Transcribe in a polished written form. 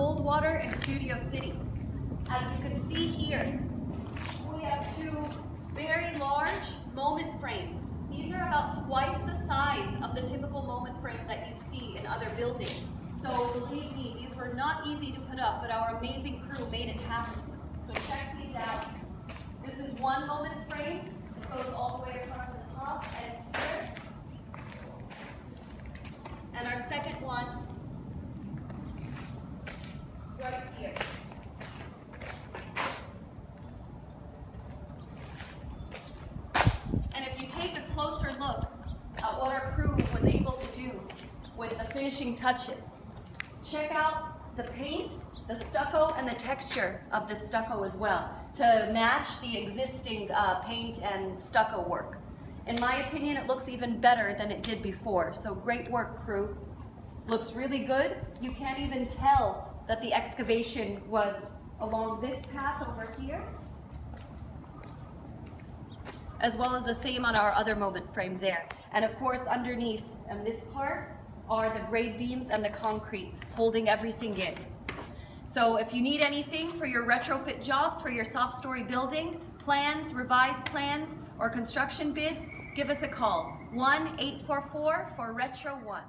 Coldwater and Studio City. As you can see here, we have two very large moment frames. These are about twice the size of the typical moment frame that you'd see in other buildings. So believe me, these were not easy to put up, but our amazing crew made it happen. So check these out. This is one moment frame. It goes all the way across the top, and it's here. And our second one, right here. And if you take a closer look at what our crew was able to do with the finishing touches, check out the paint, the stucco, and the texture of the stucco as well to match the existing paint and stucco work. In my opinion, it looks even better than it did before. So great work, crew. Looks really good. You can't even tell that the excavation was along this path over here, as well as the same on our other moment frame there. And of course, underneath on this part are the grade beams and the concrete holding everything in. So if you need anything for your retrofit jobs for your soft story building, plans, revised plans, or construction bids, give us a call. 1-844-4-RETRO-1.